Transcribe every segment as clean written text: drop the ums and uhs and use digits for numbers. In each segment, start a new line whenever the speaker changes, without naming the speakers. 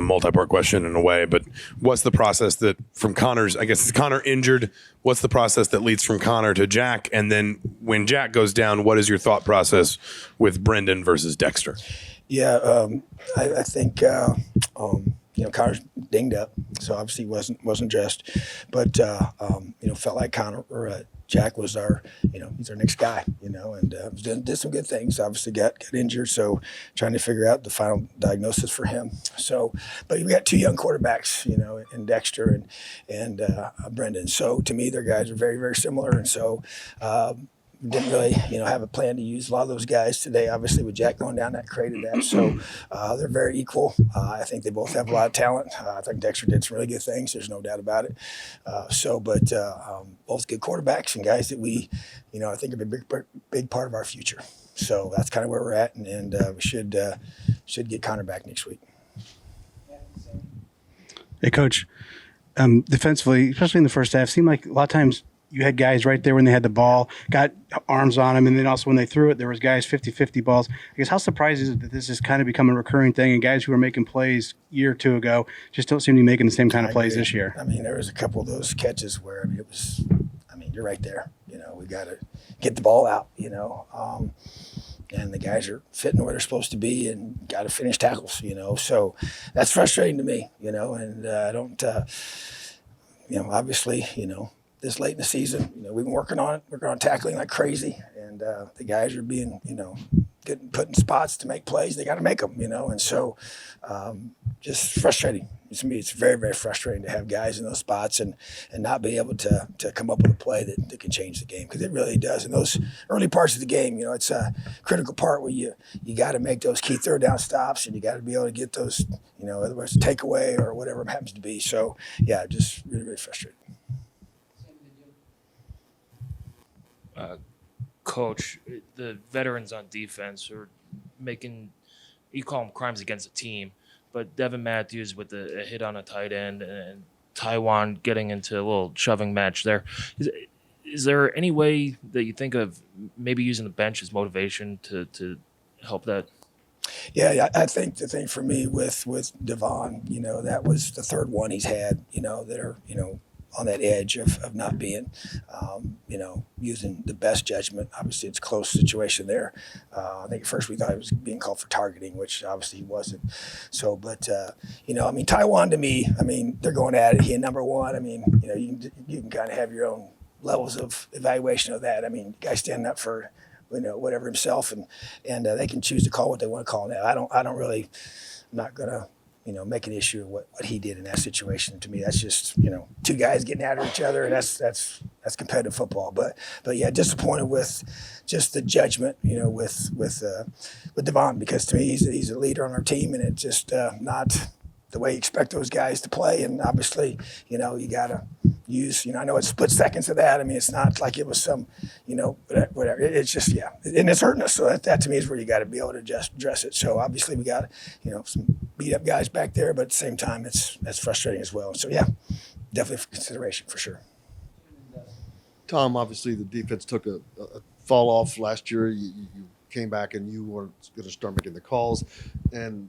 multi-part question in a way, but what's the process that from Connor's, I guess is Connor injured? What's the process that leads from Connor to Jack? And then when Jack goes down, what is your thought process with Brendan versus Dexter?
Yeah, I think Connor's dinged up, so obviously wasn't dressed, but felt like Connor or Jack was he's our next guy, and did some good things. Obviously got injured, so trying to figure out the final diagnosis for him. So, but we got two young quarterbacks, in Dexter and Brendan. So to me, their guys are very, very similar, and so. Didn't really, have a plan to use a lot of those guys today. Obviously, with Jack going down, that created that. So they're very equal. I think they both have a lot of talent. I think Dexter did some really good things. There's no doubt about it. But both good quarterbacks and guys that we, I think are a big part of our future. So that's kind of where we're at, and we should get Connor back next week.
Hey, Coach. Defensively, especially in the first half, seemed like a lot of times you had guys right there when they had the ball, got arms on them, and then also when they threw it, there was guys 50-50 balls. I guess how surprised is it that this has kind of become a recurring thing, and guys who were making plays a year or two ago just don't seem to be making the same kind of plays this year?
I mean, there was a couple of those catches where, you're right there. We got to get the ball out, and the guys are fitting where they're supposed to be and got to finish tackles, So that's frustrating to me, and I don't, obviously, this late in the season, we've been working on tackling like crazy, and the guys are being, getting put in spots to make plays. They got to make them, and so just frustrating. To me, it's very, very frustrating to have guys in those spots and not be able to come up with a play that can change the game, because it really does. In those early parts of the game, it's a critical part where you got to make those key third down stops, and you got to be able to get those, whether it's a takeaway or whatever it happens to be. So, yeah, just really, really frustrating.
Coach, the veterans on defense are making, you call them crimes against the team, but Devin Matthews with a hit on a tight end and Taiwan getting into a little shoving match there. Is there any way that you think of maybe using the bench as motivation to help that?
Yeah, I think the thing for me with Devon, that was the third one he's had, that are, on that edge of not being, using the best judgment. Obviously, it's a close situation there. I think at first we thought he was being called for targeting, which obviously he wasn't. So, but, Taiwan to me, they're going at it. He and number one, you can kind of have your own levels of evaluation of that. Guy standing up for, whatever himself, and they can choose to call what they want to call now. I'm not going to, make an issue of what he did in that situation. To me, that's just, two guys getting at each other, and that's competitive football. But yeah, disappointed with just the judgment, with Devon, because to me he's a leader on our team, and it's just not the way you expect those guys to play. And obviously, you got to use, I know it's split seconds of that. It's not like it was some, whatever. It's just, yeah. And it's hurting us. So that to me is where you got to be able to just address it. So obviously we got, some beat up guys back there, but at the same time, that's frustrating as well. So yeah, definitely for consideration for sure.
Tom, obviously the defense took a fall off last year. You came back and you were going to start making the calls, and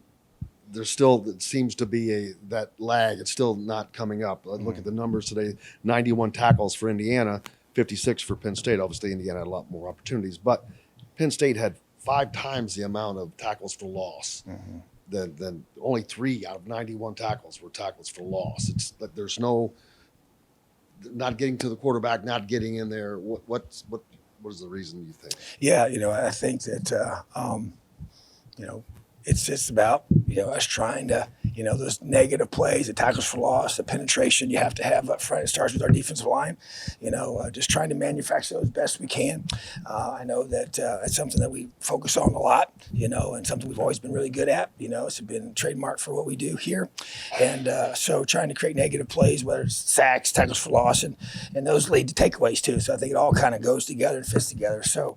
there's still, it seems to be that lag. It's still not coming up. Look at the numbers today: 91 tackles for Indiana, 56 for Penn State. Obviously, Indiana had a lot more opportunities, but Penn State had 5 times the amount of tackles for loss. Then only 3 out of 91 tackles were tackles for loss. It's that there's no, not getting to the quarterback, not getting in there. What is the reason, you think?
Yeah, I think that it's just about us trying to those negative plays, the tackles for loss, the penetration you have to have up front. It starts with our defensive line. Just trying to manufacture those best we can. I know that it's something that we focus on a lot. And something we've always been really good at. It's been trademarked for what we do here. And so trying to create negative plays, whether it's sacks, tackles for loss, and those lead to takeaways too. So I think it all kind of goes together and fits together. So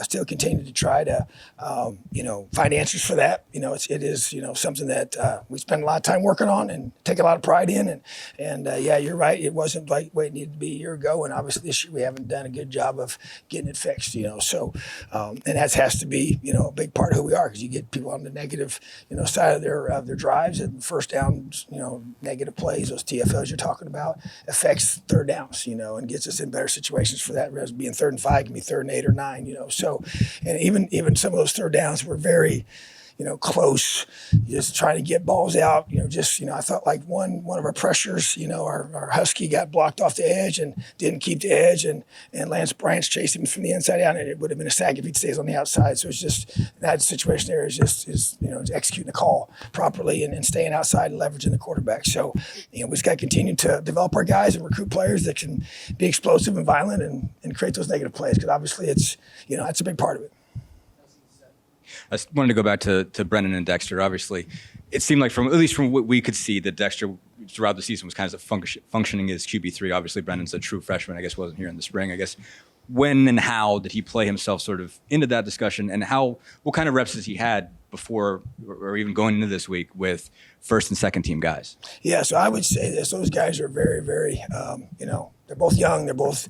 still continue to try to find answers for that. It is something that we spent spent a lot of time working on and take a lot of pride in. And yeah, you're right. It wasn't like what it needed to be a year ago. And obviously this year we haven't done a good job of getting it fixed, So, and that has to be, a big part of who we are, because you get people on the negative, side of their drives and first downs, negative plays, those TFLs you're talking about, affects third downs, and gets us in better situations for that. Rather being 3rd and 5 can be 3rd and 8 or 9, So, and even some of those third downs were very, close, just trying to get balls out, I thought like one of our pressures, our Husky got blocked off the edge and didn't keep the edge, and Lance Bryant's chasing him from the inside out, and it would have been a sack if he stays on the outside. So it's just, that situation there is just executing the call properly and staying outside and leveraging the quarterback. So, we just got to continue to develop our guys and recruit players that can be explosive and violent and create those negative plays, because obviously it's, that's a big part of it.
I wanted to go back to Brendan and Dexter. Obviously, it seemed like at least from what we could see, that Dexter throughout the season was kind of functioning as QB3. Obviously, Brendan's a true freshman. I guess wasn't here in the spring. I guess when and how did he play himself sort of into that discussion, and what kind of reps has he had before or even going into this week with first and second team guys?
Yeah, so I would say this: those guys are very, very, they're both young. They're both,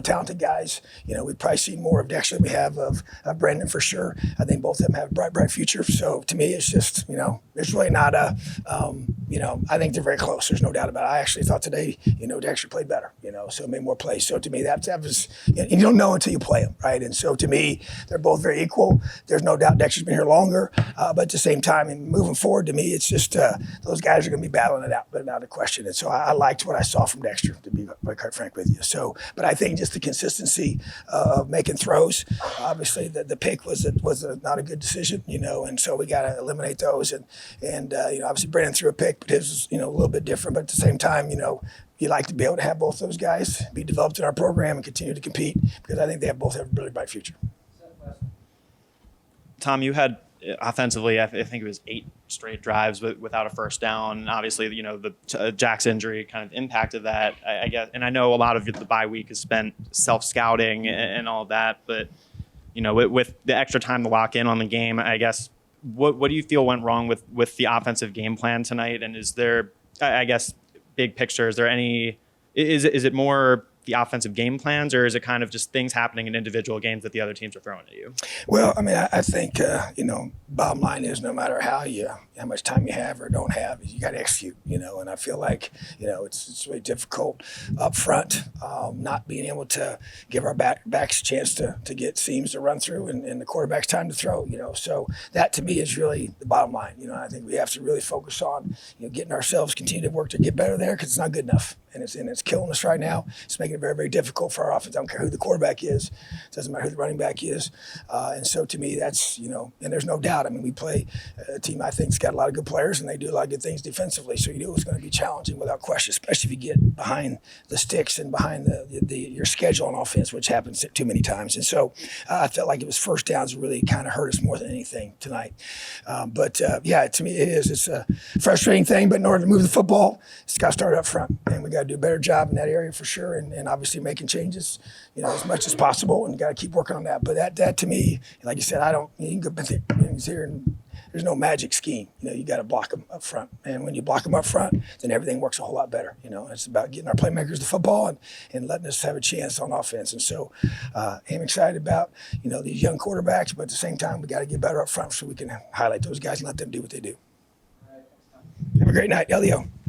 talented guys. We've probably seen more of Dexter than we have of Brandon for sure. I think both of them have a bright, bright future. So to me, it's just, there's really not I think they're very close. There's no doubt about it. I actually thought today, Dexter played better, so made more plays. So to me, that was, you don't know until you play them, right? And so to me, they're both very equal. There's no doubt Dexter's been here longer, but at the same time, and moving forward, to me, it's just those guys are going to be battling it out, but not a question. And so I liked what I saw from Dexter, to be quite frank with you. So, but I think just the consistency of making throws. Obviously, the pick was not a good decision, and so we got to eliminate those. And obviously Brandon threw a pick, but his was a little bit different. But at the same time, you like to be able to have both those guys be developed in our program and continue to compete, because I think they both have a really bright future.
Tom, you had offensively, I think it was 8 straight drives without a first down. Obviously, the Jack's injury kind of impacted that, I guess. And I know a lot of the bye week is spent self-scouting and all of that. But, with the extra time to lock in on the game, I guess, what do you feel went wrong with the offensive game plan tonight? And is there, I guess, big picture, is it more the offensive game plans, or is it kind of just things happening in individual games that the other teams are throwing at you?
Well, I mean, I think, bottom line is no matter how much time you have or don't have, you got to execute, and I feel like, it's really difficult up front, not being able to give our backs a chance to get seams to run through and the quarterback's time to throw, So that to me is really the bottom line. I think we have to really focus on, getting ourselves, continue to work to get better there, because it's not good enough. And it's killing us right now. It's making it very, very difficult for our offense. I don't care who the quarterback is. It doesn't matter who the running back is. And so to me, that's, and there's no doubt. I mean, we play a team I think's got a lot of good players, and they do a lot of good things defensively. So you knew it was going to be challenging without question, especially if you get behind the sticks and behind your schedule on offense, which happens too many times. And so I felt like it was first downs really kind of hurt us more than anything tonight. But to me, it's a frustrating thing. But in order to move the football, it's got to start up front, and we got to do a better job in that area for sure, and obviously making changes, as much as possible, and got to keep working on that. But that to me, like you said, you can go here and there's no magic scheme. You got to block them up front, and when you block them up front, then everything works a whole lot better. It's about getting our playmakers the football and letting us have a chance on offense. And so I'm excited about these young quarterbacks, but at the same time, we got to get better up front so we can highlight those guys and let them do what they do. Have a great night, Elio.